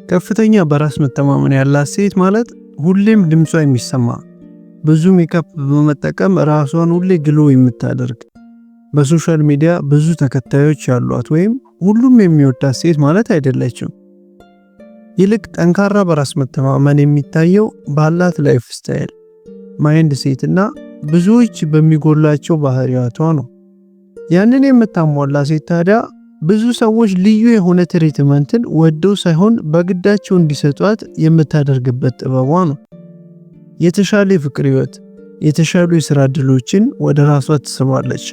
ከፍተኛ በራስ መተማመን ያላት ሴት ማለት ሁሌም ድምጿ የሚሰማ፣ ብዙ ሜካፕ በመጠቀም ራሷን ሁሌ ግሎ የምታደርግ፣ በሶሻል ሚዲያ ብዙ ተከታዮች ያሏት ወይም ሁሉም የሚወዳት ሴት ማለት አይደለችም። ይልቅ ጠንካራ በራስ መተማመን የሚታየው ባላት ላይፍ ስታይል፣ ማይንድ ሴት እና ብዙዎች በሚጎላቸው ባህሪያቷ ነው። ያንን የምታሟላ ሴት ታዲያ ብዙ ሰዎች ልዩ የሆነ ትሪትመንትን ወደው ሳይሆን በግዳቸው እንዲሰጧት የምታደርግበት ጥበቧ ነው። የተሻለ የፍቅር ህይወት፣ የተሻሉ የሥራ ዕድሎችን ወደ ራሷ ትስባለች።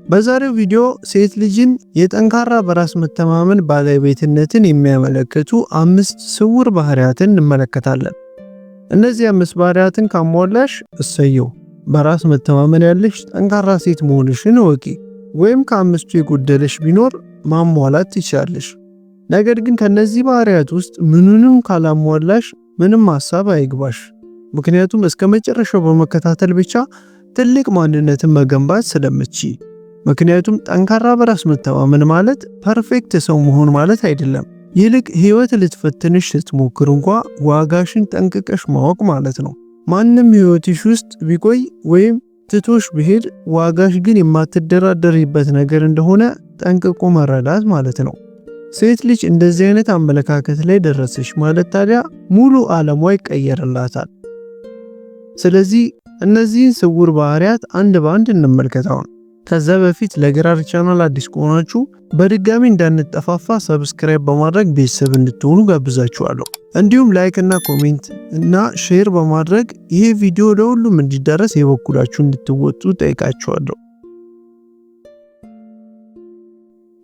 በዛሬው ቪዲዮ ሴት ልጅን የጠንካራ በራስ መተማመን ባለቤትነትን የሚያመለክቱ 5 ስውር ባህሪያትን እንመለከታለን። እነዚህ 5 ባህሪያትን ካሟላሽ እሰየው፣ በራስ መተማመን ያለሽ ጠንካራ ሴት መሆንሽን እወቂ። ወይም ከአምስቱ የጎደለሽ ቢኖር ማሟላት ትችላለሽ። ነገር ግን ከነዚህ ባህሪያት ውስጥ ምኑንም ካላሟላሽ ምንም ሐሳብ አይግባሽ። ምክንያቱም እስከ መጨረሻው በመከታተል ብቻ ትልቅ ማንነትን መገንባት ስለምትችይ። ምክንያቱም ጠንካራ በራስ መተማመን ማለት ፐርፌክት ሰው መሆን ማለት አይደለም። ይልቅ ህይወት ልትፈትንሽ ስትሞክር እንኳ ዋጋሽን ጠንቅቀሽ ማወቅ ማለት ነው። ማንም ህይወትሽ ውስጥ ቢቆይ ወይም ትቶሽ ብሄድ ዋጋሽ ግን የማትደራደሪበት ነገር እንደሆነ ጠንቅቆ መረዳት ማለት ነው። ሴት ልጅ እንደዚህ አይነት አመለካከት ላይ ደረሰሽ ማለት ታዲያ ሙሉ ዓለሟ ይቀየርላታል። ስለዚህ እነዚህን ስውር ባህሪያት አንድ በአንድ እንመልከታው። ከዛ በፊት ለግራር ቻናል አዲስ ከሆናችሁ በድጋሚ እንዳንጠፋፋ ሰብስክራይብ በማድረግ ቤተሰብ እንድትሆኑ ጋብዛችኋለሁ። እንዲሁም ላይክ እና ኮሜንት እና ሼር በማድረግ ይሄ ቪዲዮ ለሁሉም እንዲዳረስ የበኩላችሁ እንድትወጡ ጠይቃችኋለሁ።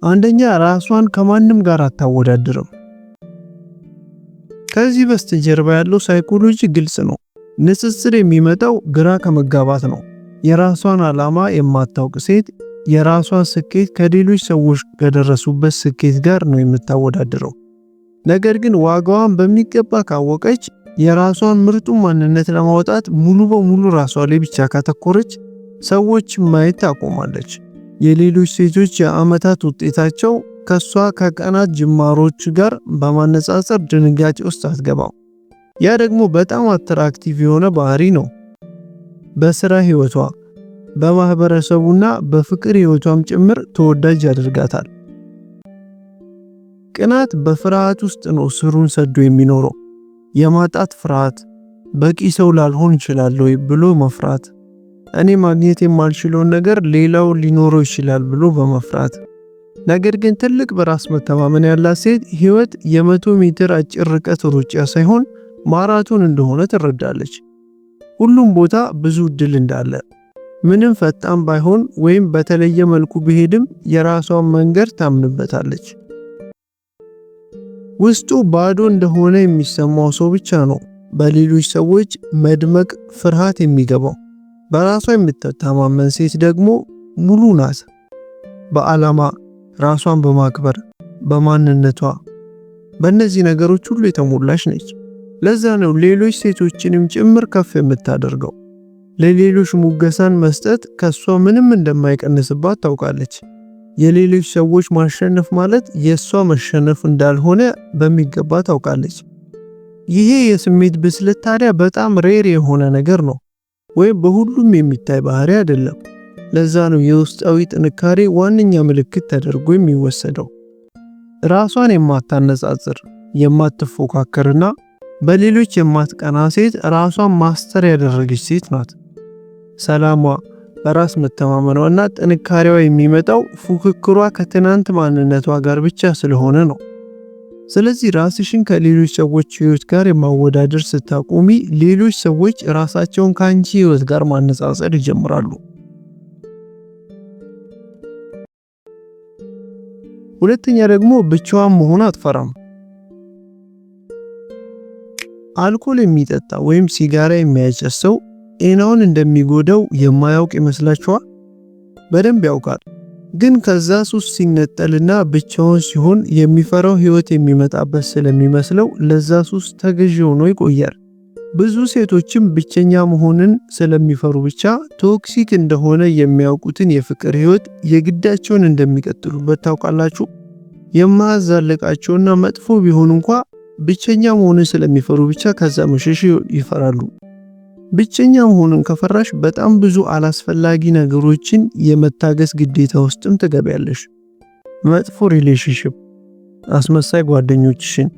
አንደኛ፣ ራሷን ከማንም ጋር አታወዳድርም። ከዚህ በስተጀርባ ያለው ሳይኮሎጂ ግልጽ ነው። ንጽጽር የሚመጣው ግራ ከመጋባት ነው። የራሷን ዓላማ የማታውቅ ሴት የራሷን ስኬት ከሌሎች ሰዎች ከደረሱበት ስኬት ጋር ነው የምታወዳድረው። ነገር ግን ዋጋዋን በሚገባ ካወቀች የራሷን ምርጡ ማንነት ለማውጣት ሙሉ በሙሉ ራሷ ላይ ብቻ ካተኮረች ሰዎች ማየት ታቆማለች። የሌሎች ሴቶች የዓመታት ውጤታቸው ከሷ ከቀናት ጅማሮች ጋር በማነጻጸር ድንጋጤ ውስጥ አትገባም። ያ ደግሞ በጣም አትራክቲቭ የሆነ ባህሪ ነው። በስራ ህይወቷ፣ በማህበረሰቡና በፍቅር ህይወቷም ጭምር ተወዳጅ ያደርጋታል። ቅናት በፍርሃት ውስጥ ነው ስሩን ሰዶ የሚኖረው። የማጣት ፍርሃት፣ በቂ ሰው ላልሆን እችላለሁ ብሎ መፍራት፣ እኔ ማግኘት የማልችለውን ነገር ሌላው ሊኖረው ይችላል ብሎ በመፍራት። ነገር ግን ትልቅ በራስ መተማመን ያላት ሴት ህይወት የ100 ሜትር አጭር ርቀት ሩጫ ሳይሆን ማራቶን እንደሆነ ትረዳለች። ሁሉም ቦታ ብዙ እድል እንዳለ፣ ምንም ፈጣን ባይሆን ወይም በተለየ መልኩ ቢሄድም የራሷን መንገድ ታምንበታለች። ውስጡ ባዶ እንደሆነ የሚሰማው ሰው ብቻ ነው በሌሎች ሰዎች መድመቅ ፍርሃት የሚገባው። በራሷ የምትተማመን ሴት ደግሞ ሙሉ ናት። በዓላማ፣ ራሷን በማክበር፣ በማንነቷ፣ በእነዚህ ነገሮች ሁሉ የተሞላች ነች። ለዛ ነው ሌሎች ሴቶችንም ጭምር ከፍ የምታደርገው። ለሌሎች ሙገሳን መስጠት ከሷ ምንም እንደማይቀንስባት ታውቃለች። የሌሎች ሰዎች ማሸነፍ ማለት የሷ መሸነፍ እንዳልሆነ በሚገባ ታውቃለች። ይሄ የስሜት ብስለት ታዲያ በጣም ሬር የሆነ ነገር ነው፣ ወይም በሁሉም የሚታይ ባህሪ አይደለም። ለዛ ነው የውስጣዊ ጥንካሬ ዋነኛ ምልክት ተደርጎ የሚወሰደው። ራሷን የማታነጻጽር፣ የማትፎካከርና በሌሎች የማትቀና ሴት ራሷን ማስተር ያደረገች ሴት ናት። ሰላሟ፣ በራስ መተማመኗና ጥንካሬዋ የሚመጣው ፉክክሯ ከትናንት ማንነቷ ጋር ብቻ ስለሆነ ነው። ስለዚህ ራስሽን ከሌሎች ሰዎች ህይወት ጋር የማወዳደር ስታቆሚ ሌሎች ሰዎች ራሳቸውን ከአንቺ ህይወት ጋር ማነጻጸር ይጀምራሉ። ሁለተኛ ደግሞ ብቻዋን መሆን አትፈራም። አልኮል የሚጠጣ ወይም ሲጋራ የሚያጨስ ሰው ጤናውን እንደሚጎዳው የማያውቅ ይመስላችኋል? በደንብ ያውቃል። ግን ከዛ ሱስ ሲነጠልና ብቻውን ሲሆን የሚፈራው ህይወት የሚመጣበት ስለሚመስለው ለዛ ሱስ ተገዢ ሆኖ ይቆያል። ብዙ ሴቶችም ብቸኛ መሆንን ስለሚፈሩ ብቻ ቶክሲክ እንደሆነ የሚያውቁትን የፍቅር ህይወት የግዳቸውን እንደሚቀጥሉበት ታውቃላችሁ። የማያዛልቃቸውና መጥፎ ቢሆን እንኳ ብቸኛ መሆንን ስለሚፈሩ ብቻ ከዛ መሸሽ ይፈራሉ። ብቸኛ መሆንን ከፈራሽ በጣም ብዙ አላስፈላጊ ነገሮችን የመታገስ ግዴታ ውስጥም ትገቢያለሽ። መጥፎ ሪሌሽንሺፕ፣ አስመሳይ ጓደኞችሽን፣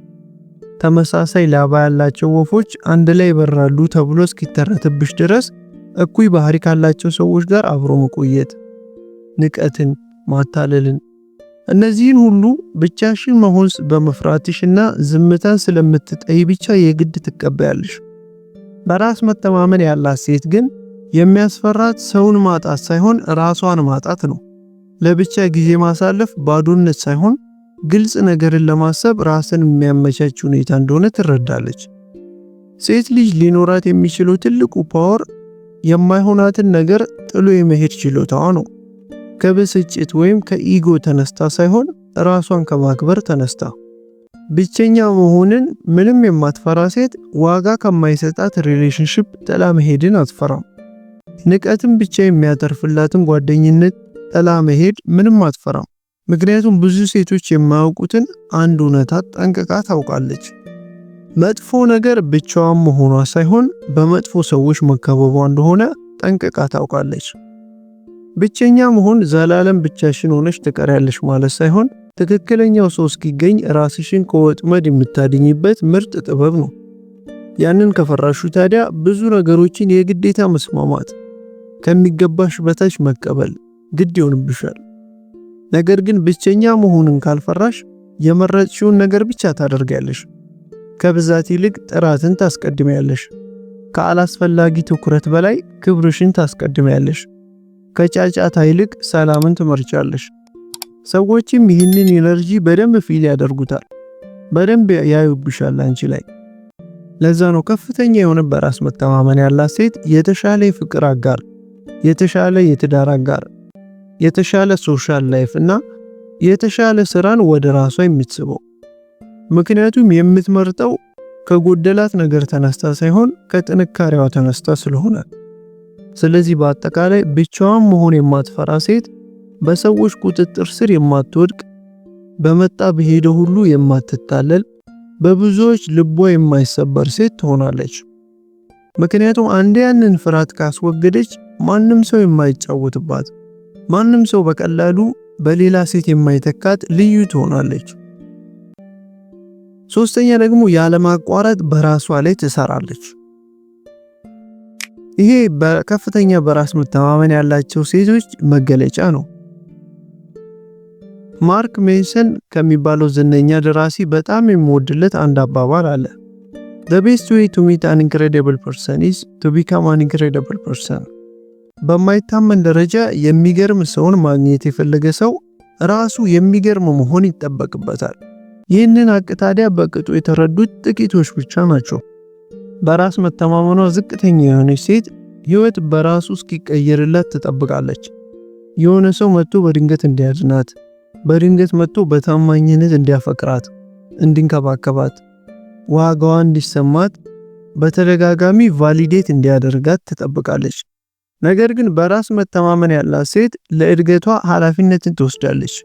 ተመሳሳይ ላባ ያላቸው ወፎች አንድ ላይ ይበራሉ ተብሎ እስኪተረትብሽ ድረስ እኩይ ባህሪ ካላቸው ሰዎች ጋር አብሮ መቆየት፣ ንቀትን፣ ማታለልን፣ እነዚህን ሁሉ ብቻሽን መሆን በመፍራትሽና ዝምታን ስለምትጠይ ብቻ የግድ ትቀበያለሽ። በራስ መተማመን ያላት ሴት ግን የሚያስፈራት ሰውን ማጣት ሳይሆን ራሷን ማጣት ነው። ለብቻ ጊዜ ማሳለፍ ባዶነት ሳይሆን ግልጽ ነገርን ለማሰብ ራስን የሚያመቻች ሁኔታ እንደሆነ ትረዳለች። ሴት ልጅ ሊኖራት የሚችለው ትልቁ ፓወር የማይሆናትን ነገር ጥሎ የመሄድ ችሎታዋ ነው። ከብስጭት ወይም ከኢጎ ተነስታ ሳይሆን ራሷን ከማክበር ተነስታ። ብቸኛ መሆንን ምንም የማትፈራ ሴት ዋጋ ከማይሰጣት ሪሌሽንሺፕ ጥላ መሄድን አትፈራም። ንቀትን ብቻ የሚያተርፍላትን ጓደኝነት ጥላ መሄድ ምንም አትፈራም። ምክንያቱም ብዙ ሴቶች የማያውቁትን አንድ እውነታ ጠንቅቃ ታውቃለች። መጥፎ ነገር ብቻዋን መሆኗ ሳይሆን በመጥፎ ሰዎች መከበቧ እንደሆነ ጠንቅቃ ታውቃለች። ብቸኛ መሆን ዘላለም ብቻሽን ሆነሽ ትቀሪያለሽ ማለት ሳይሆን ትክክለኛው ሰው እስኪገኝ ራስሽን ከወጥመድ የምታድኝበት ምርጥ ጥበብ ነው። ያንን ከፈራሹ ታዲያ ብዙ ነገሮችን የግዴታ መስማማት፣ ከሚገባሽ በታች መቀበል ግድ ይሆንብሻል። ነገር ግን ብቸኛ መሆንን ካልፈራሽ የመረጥሽውን ነገር ብቻ ታደርጊያለሽ። ከብዛት ይልቅ ጥራትን ታስቀድሚያለሽ። ከአላስፈላጊ ትኩረት በላይ ክብርሽን ታስቀድሚያለሽ። ከጫጫታ ይልቅ ሰላምን ትመርጫለሽ። ሰዎችም ይህንን ኢነርጂ በደንብ ፊል ያደርጉታል፣ በደንብ ያዩብሻል አንቺ ላይ። ለዛ ነው ከፍተኛ የሆነ በራስ መተማመን ያላት ሴት የተሻለ የፍቅር አጋር፣ የተሻለ የትዳር አጋር፣ የተሻለ ሶሻል ላይፍ እና የተሻለ ስራን ወደ ራሷ የምትስበው። ምክንያቱም የምትመርጠው ከጎደላት ነገር ተነስታ ሳይሆን ከጥንካሬዋ ተነስታ ስለሆነ። ስለዚህ በአጠቃላይ ብቻዋን መሆን የማትፈራ ሴት፣ በሰዎች ቁጥጥር ስር የማትወድቅ፣ በመጣ በሄደ ሁሉ የማትታለል፣ በብዙዎች ልቧ የማይሰበር ሴት ትሆናለች። ምክንያቱም አንዴ ያንን ፍርሃት ካስወገደች ማንም ሰው የማይጫወትባት፣ ማንም ሰው በቀላሉ በሌላ ሴት የማይተካት ልዩ ትሆናለች። ሶስተኛ ደግሞ ያለማቋረጥ በራሷ ላይ ትሰራለች። ይሄ በከፍተኛ በራስ መተማመን ያላቸው ሴቶች መገለጫ ነው። ማርክ ሜንሰን ከሚባለው ዝነኛ ደራሲ በጣም የሚወድለት አንድ አባባል አለ። The best way to meet an incredible person is to become an incredible person። በማይታመን ደረጃ የሚገርም ሰውን ማግኘት የፈለገ ሰው ራሱ የሚገርም መሆን ይጠበቅበታል። ይህንን ሀቅ ታዲያ በቅጡ የተረዱት ጥቂቶች ብቻ ናቸው። በራስ መተማመኗ ዝቅተኛ የሆነች ሴት ህይወት በራሱ እስኪቀየርላት ትጠብቃለች። የሆነ ሰው መጥቶ በድንገት እንዲያድናት፣ በድንገት መጥቶ በታማኝነት እንዲያፈቅራት፣ እንዲንከባከባት፣ ዋጋዋ እንዲሰማት፣ በተደጋጋሚ ቫሊዴት እንዲያደርጋት ትጠብቃለች። ነገር ግን በራስ መተማመን ያላት ሴት ለእድገቷ ኃላፊነትን ትወስዳለች።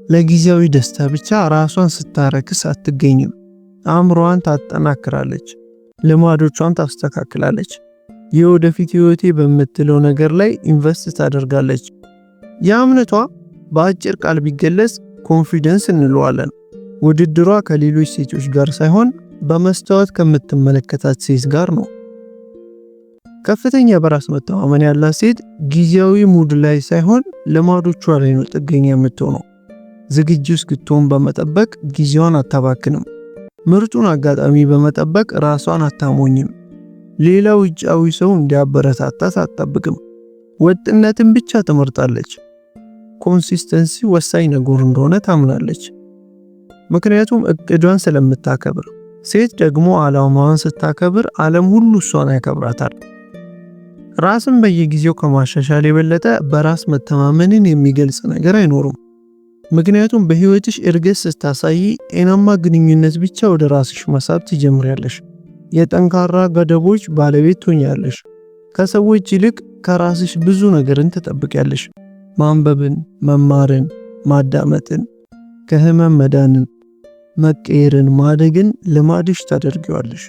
ለጊዜያዊ ደስታ ብቻ ራሷን ስታረክስ አትገኝም። አእምሮዋን ታጠናክራለች፣ ልማዶቿን ታስተካክላለች፣ የወደፊት ህይወቴ በምትለው ነገር ላይ ኢንቨስት ታደርጋለች። የእምነቷ በአጭር ቃል ቢገለጽ ኮንፊደንስ እንለዋለን። ውድድሯ ከሌሎች ሴቶች ጋር ሳይሆን በመስታወት ከምትመለከታት ሴት ጋር ነው። ከፍተኛ በራስ መተማመን ያላት ሴት ጊዜያዊ ሙድ ላይ ሳይሆን ልማዶቿ ላይ ነው ጥገኛ የምትሆነው። ዝግጁ እስክትሆን በመጠበቅ ጊዜዋን አታባክንም። ምርጡን አጋጣሚ በመጠበቅ ራሷን አታሞኝም። ሌላ ውጫዊ ሰው እንዲያበረታታት አትጠብቅም። ወጥነትን ብቻ ትመርጣለች። ኮንሲስተንሲ ወሳኝ ነገር እንደሆነ ታምናለች። ምክንያቱም እቅዷን ስለምታከብር። ሴት ደግሞ ዓላማዋን ስታከብር ዓለም ሁሉ እሷን ያከብራታል። ራስን በየጊዜው ከማሻሻል የበለጠ በራስ መተማመንን የሚገልጽ ነገር አይኖርም። ምክንያቱም በህይወትሽ እድገት ስታሳይ ጤናማ ግንኙነት ብቻ ወደ ራስሽ መሳብ ትጀምሪያለሽ። የጠንካራ ገደቦች ባለቤት ትሆኛለሽ። ከሰዎች ይልቅ ከራስሽ ብዙ ነገርን ትጠብቂያለሽ። ማንበብን፣ መማርን፣ ማዳመጥን፣ ከህመም መዳንን፣ መቀየርን፣ ማደግን ልማድሽ ታደርጊዋለሽ።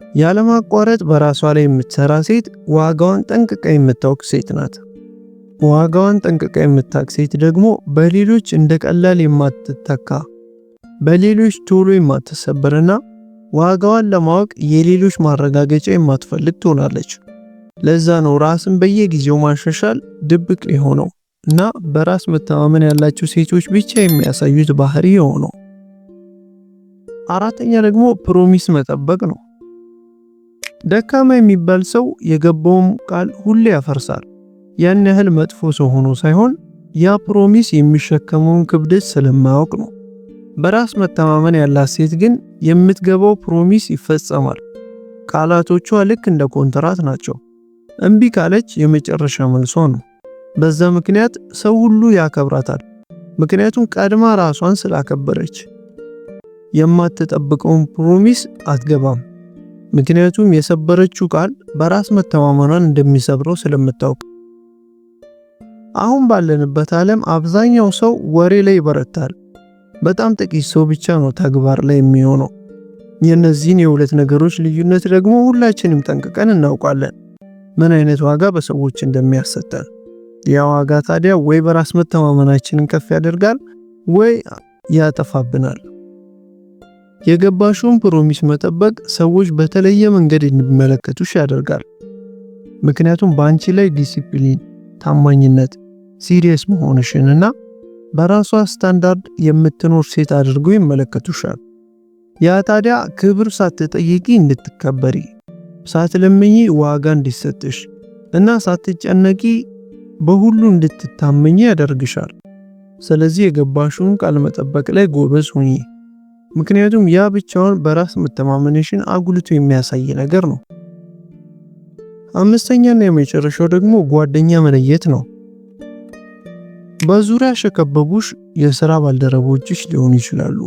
ያለማቋረጥ በራሷ ላይ የምትሰራ ሴት ዋጋዋን ጠንቅቃ የምታውቅ ሴት ናት። ዋጋዋን ጠንቅቃ የምታውቅ ሴት ደግሞ በሌሎች እንደ ቀላል የማትተካ፣ በሌሎች ቶሎ የማትሰበርና ዋጋዋን ለማወቅ የሌሎች ማረጋገጫ የማትፈልግ ትሆናለች። ለዛ ነው ራስን በየጊዜው ማሻሻል ድብቅ የሆነው እና በራስ መተማመን ያላቸው ሴቶች ብቻ የሚያሳዩት ባህሪ የሆነው። አራተኛ ደግሞ ፕሮሚስ መጠበቅ ነው። ደካማ የሚባል ሰው የገባውን ቃል ሁሌ ያፈርሳል። ያን ያህል መጥፎ ሰው ሆኖ ሳይሆን ያ ፕሮሚስ የሚሸከመውን ክብደት ስለማያውቅ ነው። በራስ መተማመን ያላት ሴት ግን የምትገባው ፕሮሚስ ይፈጸማል። ቃላቶቿ ልክ እንደ ኮንትራት ናቸው። እምቢ ካለች የመጨረሻ መልሷ ነው። በዛ ምክንያት ሰው ሁሉ ያከብራታል። ምክንያቱም ቀድማ ራሷን ስላከበረች። የማትጠብቀውን ፕሮሚስ አትገባም። ምክንያቱም የሰበረችው ቃል በራስ መተማመኗን እንደሚሰብረው ስለምታውቅ። አሁን ባለንበት ዓለም አብዛኛው ሰው ወሬ ላይ ይበረታል። በጣም ጥቂት ሰው ብቻ ነው ተግባር ላይ የሚሆነው። የነዚህን የሁለት ነገሮች ልዩነት ደግሞ ሁላችንም ጠንቅቀን እናውቃለን፣ ምን አይነት ዋጋ በሰዎች እንደሚያሰጠን። ያ ዋጋ ታዲያ ወይ በራስ መተማመናችንን ከፍ ያደርጋል ወይ ያጠፋብናል። የገባሽውን ፕሮሚስ መጠበቅ ሰዎች በተለየ መንገድ እንዲመለከቱሽ ያደርጋል። ምክንያቱም በአንቺ ላይ ዲሲፕሊን፣ ታማኝነት፣ ሲሪየስ መሆንሽንና በራሷ ስታንዳርድ የምትኖር ሴት አድርገው ይመለከቱሻል። ያ ታዲያ ክብር ሳትጠይቂ እንድትከበሪ፣ ሳትለምኚ ዋጋ እንዲሰጥሽ እና ሳትጨነቂ በሁሉ እንድትታመኚ ያደርግሻል። ስለዚህ የገባሽውን ቃል መጠበቅ ላይ ጎበዝ ሁኚ። ምክንያቱም ያ ብቻውን በራስ መተማመንሽን አጉልቶ የሚያሳይ ነገር ነው። አምስተኛና የመጨረሻው ደግሞ ጓደኛ መለየት ነው። በዙሪያሽ የከበቡሽ የሥራ ባልደረቦችሽ ሊሆኑ ይችላሉ።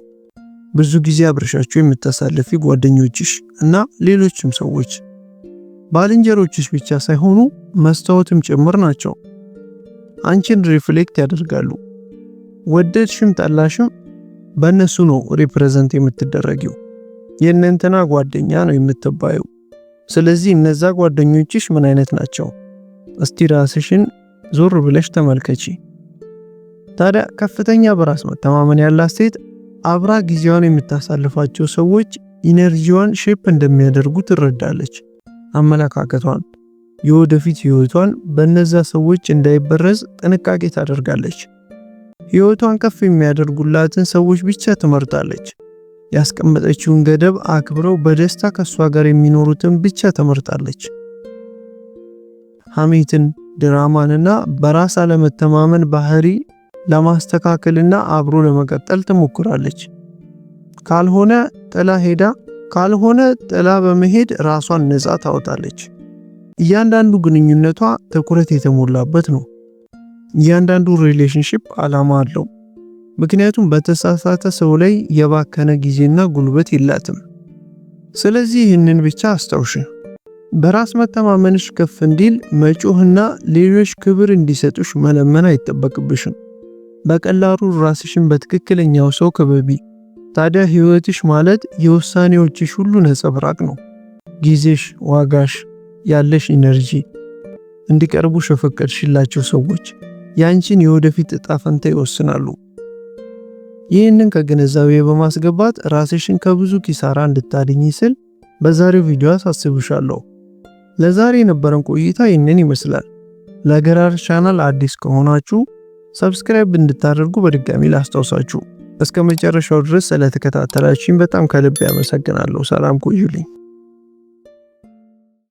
ብዙ ጊዜ አብረሻቸው የምታሳልፊ ጓደኞችሽ እና ሌሎችም ሰዎች ባልንጀሮችሽ ብቻ ሳይሆኑ መስታወትም ጭምር ናቸው። አንቺን ሪፍሌክት ያደርጋሉ። ወደድሽም ጠላሽም በእነሱ ነው ሪፕሬዘንት የምትደረጊው። የእነንተና ጓደኛ ነው የምትባዩ። ስለዚህ እነዛ ጓደኞችሽ ምን አይነት ናቸው? እስቲ ራስሽን ዞር ብለሽ ተመልከቺ። ታዲያ ከፍተኛ በራስ መተማመን ያላት ሴት አብራ ጊዜዋን የምታሳልፋቸው ሰዎች ኢነርጂዋን ሼፕ እንደሚያደርጉ ትረዳለች። አመለካከቷን፣ የወደፊት ህይወቷን በእነዛ ሰዎች እንዳይበረዝ ጥንቃቄ ታደርጋለች። ህይወቷን ከፍ የሚያደርጉላትን ሰዎች ብቻ ትመርጣለች። ያስቀመጠችውን ገደብ አክብረው በደስታ ከሷ ጋር የሚኖሩትን ብቻ ትመርጣለች። ሐሜትን፣ ድራማንና በራስ አለመተማመን ባህሪ ለማስተካከልና አብሮ ለመቀጠል ትሞክራለች። ካልሆነ ጥላ በመሄድ ራሷን ነፃ ታወጣለች። እያንዳንዱ ግንኙነቷ ትኩረት የተሞላበት ነው። እያንዳንዱ ሪሌሽንሺፕ ዓላማ አለው። ምክንያቱም በተሳሳተ ሰው ላይ የባከነ ጊዜና ጉልበት የላትም። ስለዚህ ይህንን ብቻ አስታውሽ። በራስ መተማመንሽ ከፍ እንዲል መጮህና ሌሎች ክብር እንዲሰጡሽ መለመን አይጠበቅብሽም። በቀላሉ ራስሽን በትክክለኛው ሰው ክበቢ። ታዲያ ህይወትሽ ማለት የውሳኔዎችሽ ሁሉ ነጸብራቅ ነው። ጊዜሽ፣ ዋጋሽ፣ ያለሽ ኢነርጂ፣ እንዲቀርቡሽ የፈቀድሽላቸው ሰዎች ያንቺን የወደፊት ዕጣ ፈንታ ይወስናሉ። ይህንን ከግንዛቤ በማስገባት ራስሽን ከብዙ ኪሳራ እንድታድኝ ስል በዛሬው ቪዲዮ አሳስብሻለሁ። ለዛሬ የነበረን ቆይታ ይህንን ይመስላል። ለገራር ቻናል አዲስ ከሆናችሁ ሰብስክራይብ እንድታደርጉ በድጋሚ ላስታውሳችሁ። እስከ መጨረሻው ድረስ ስለተከታተላችሁኝ በጣም ከልብ ያመሰግናለሁ። ሰላም ቆዩልኝ።